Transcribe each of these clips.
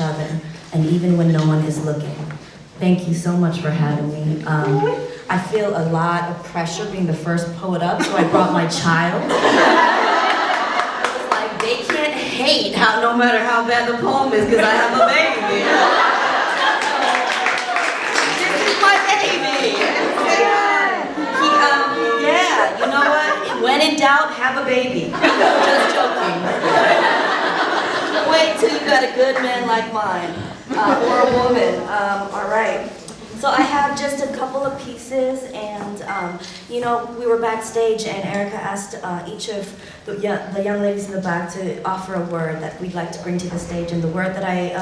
other, and even when no one is looking. Thank you so much for having me. I feel a lot of pressure being the first poet up, so I brought my child. I was like, they can't hate no matter how bad the poem is, because I have a baby. This is my baby. Yeah, you know what? When in doubt, have a baby. Just joking. Wait till you got a good man like mine, or a woman. All right. So I have just a couple of pieces, and you know, we were backstage, and Erica asked each of the young ladies in the back to offer a word that we'd like to bring to the stage, and the word that I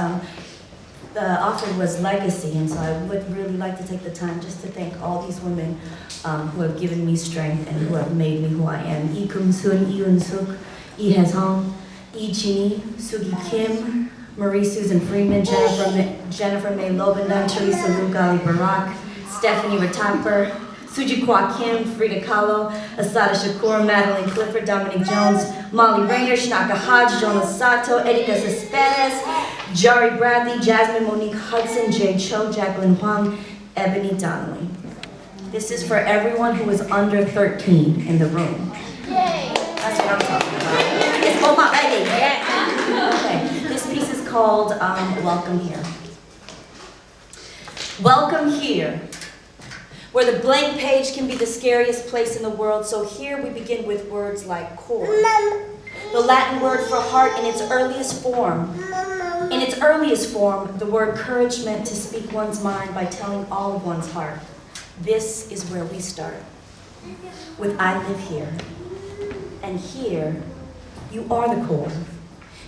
offered was legacy, and so I would really like to take the time just to thank all these women who have given me strength and who have made me who I am. I Kum Sun, I Un Suk, I Hez Hong, I Chini, Sugi Kim, Marie Susan Freeman, Jennifer May Lobendan, Teresa Lugali Barak, Stephanie Ratamper, Suji Kwa Kim, Frida Kahlo, Assata Shakur, Madeline Clifford, Dominic Jones, Molly Rayner, Shnaka Hodge, Jonas Sato, Erika Cespedes, Jari Bradley, Jasmine Monique Hudson, Jade Cho, Jacqueline Huang, Ebony Donnelly. This is for everyone who is under 13 in the room. Yay! That's what I'm talking about. It's for my baby. Yeah. Okay. This piece is called Welcome Here. Welcome here, where the blank page can be the scariest place in the world. So here we begin with words like core, the Latin word for heart in its earliest form. In its earliest form, the word courage meant to speak one's mind by telling all of one's heart. This is where we start, with I live here. And here, you are the core.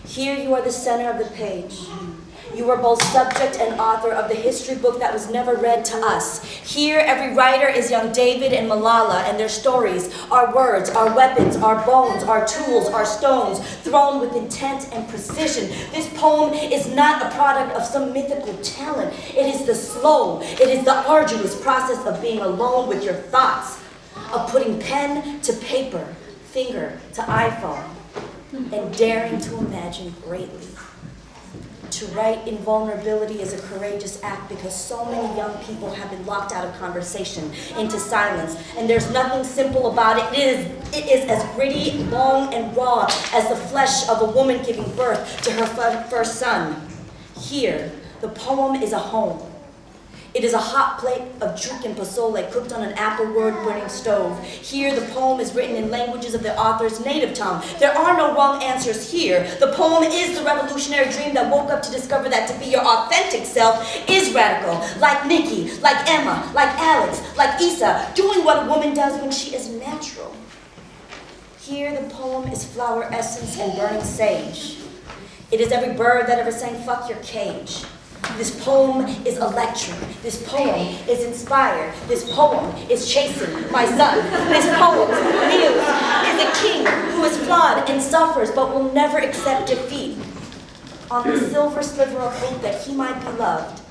Here you are the center of the page. You are both subject and author of the history book that was never read to us. Here, every writer is young David and Malala, and their stories, our words, our weapons, our bones, our tools, our stones, thrown with intent and precision. This poem is not a product of some mythical talent. It is the slow, it is the arduous process of being alone with your thoughts, of putting pen to paper, finger to iPhone, and daring to imagine greatly. To write in vulnerability is a courageous act because so many young people have been locked out of conversation, into silence, and there's nothing simple about it. It is as gritty, long, and raw as the flesh of a woman giving birth to her first son. Here, the poem is a home. It is a hot plate of juk and pozole cooked on an apple wood-burning stove. Here, the poem is written in languages of the author's native tongue. There are no wrong answers here. The poem is the revolutionary dream that woke up to discover that to be your authentic self is radical. Like Nikki, like Emma, like Alex, like Issa, doing what a woman does when she is natural. Here, the poem is flower essence and burning sage. It is every bird that ever sang "Fuck Your Cage." This poem is electric. This poem is inspired. This poem is chasing my son. This poem, Niels, is a king who is flawed and suffers but will never accept defeat. On the silver sliver of hope that he might be loved,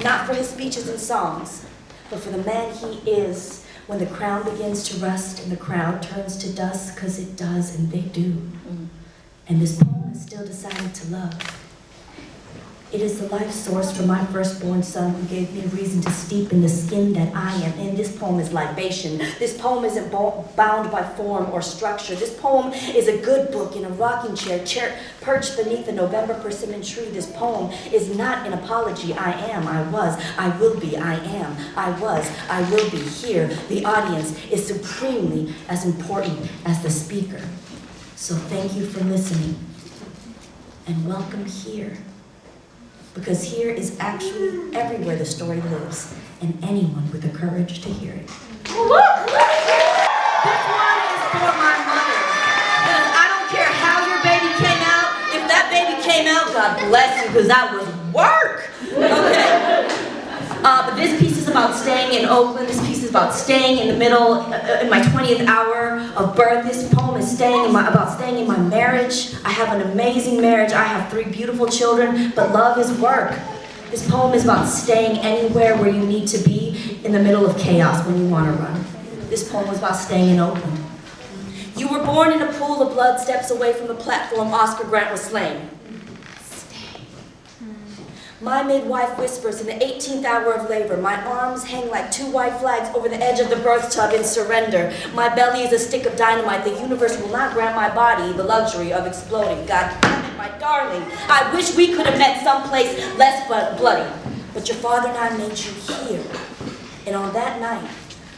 not for his speeches and songs, but for the man he is when the crown begins to rust and the crowd turns to dust, because it does and they do. And this poem is still decided to love. It is the life source for my firstborn son who gave me reason to steep in the skin that I am in. This poem is libation. This poem isn't bound by form or structure. This poem is a good book in a rocking chair perched beneath a November persimmon tree. This poem is not an apology. I am, I was, I will be, I am, I was, I will be. Here, the audience is supremely as important as the speaker. So thank you for listening, and welcome here. Because here is actually everywhere the story lives, and anyone with the courage to hear it. This one is for my mother. Because I don't care how your baby came out. If that baby came out, God bless you, because that was work. Okay. But this piece is about staying in Oakland. This piece is about staying in the middle, in my 20th hour of birth. This poem is about staying in my marriage. I have an amazing marriage. I have 3 beautiful children, but love is work. This poem is about staying anywhere where you need to be in the middle of chaos when you want to run. This poem was about staying in Oakland. You were born in a pool of blood, steps away from the platform Oscar Grant was slain. Stay. My midwife whispers in the 18th hour of labor. My arms hang like 2 white flags over the edge of the birth tub in surrender. My belly is a stick of dynamite. The universe will not grant my body the luxury of exploding. God damn it, my darling. I wish we could have met someplace less bloody. But your father and I made you here. And on that night,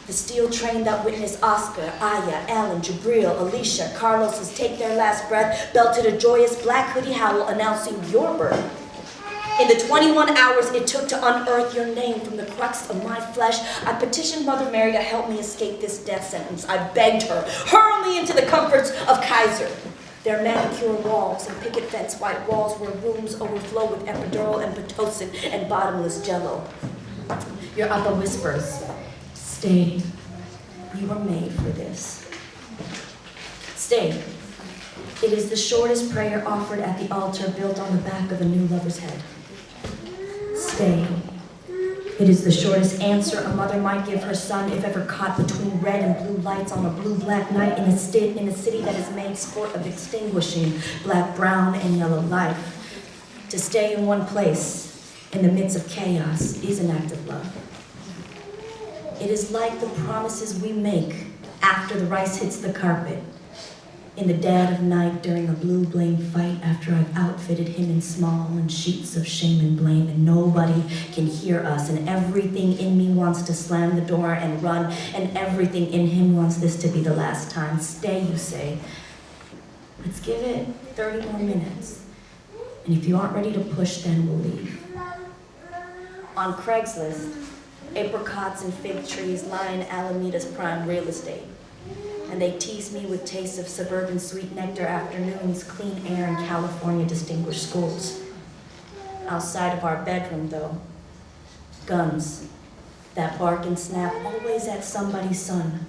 the steel train that witnessed Oscar, Aya, Alan, Jabril, Alicia, Carlos's take their last breath belted a joyous black hoodie howl announcing your birth. In the 21 hours it took to unearth your name from the crux of my flesh, I petitioned Mother Mary to help me escape this death sentence. I begged her, hurl me into the comforts of Kaiser. Their manicure walls and picket fence white walls where rooms overflow with epidural and Pitocin and bottomless jello. Your Abba whispers, stay, you were made for this. Stay. It is the shortest prayer offered at the altar built on the back of a new lover's head. Stay. It is the shortest answer a mother might give her son if ever caught between red and blue lights on a blue-black night in a city that is made sport of extinguishing black, brown, and yellow life. To stay in one place in the midst of chaos is an act of love. It is like the promises we make after the rice hits the carpet. In the dead of night during a blue blame fight after I've outfitted him in small and sheets of shame and blame and nobody can hear us and everything in me wants to slam the door and run and everything in him wants this to be the last time. Stay, you say. Let's give it 30 more minutes. And if you aren't ready to push, then we'll leave. On Craigslist, apricots and fig trees line Alameda's prime real estate. And they tease me with tastes of suburban sweet nectar afternoons, clean air, and California distinguished schools. Outside of our bedroom, though, guns that bark and snap always at somebody's son.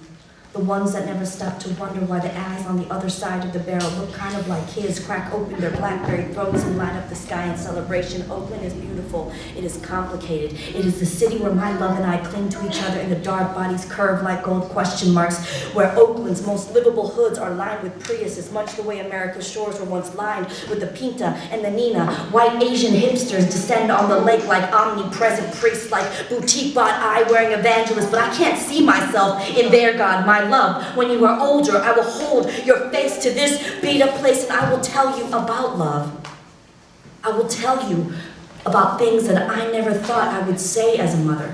The ones that never stop to wonder why the eyes on the other side of the barrel look kind of like his, crack open their blackberry throats and light up the sky in celebration. Oakland is beautiful. It is complicated. It is the city where my love and I cling to each other and the dark bodies curve like gold question marks, where Oakland's most livable hoods are lined with Priuses, much the way America's shores were once lined with the Pinta and the Nina. White Asian hipsters descend on the lake like omnipresent priests, like boutique-bought eye-wearing evangelists, but I can't see myself in their God, my love. When you are older, I will hold your face to this beat-up place and I will tell you about love. I will tell you about things that I never thought I would say as a mother.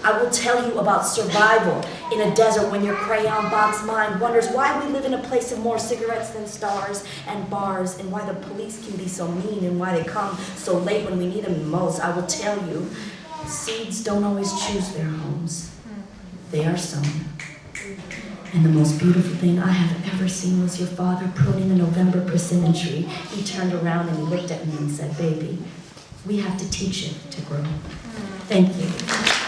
I will tell you about survival in a desert when your crayon box mind wonders why we live in a place of more cigarettes than stars and bars and why the police can be so mean and why they come so late when we need them the most. I will tell you, seeds don't always choose their homes. They are sown. And the most beautiful thing I have ever seen was your father pruning a November persimmon tree. He turned around and he looked at me and said, baby, we have to teach it to grow. Thank you.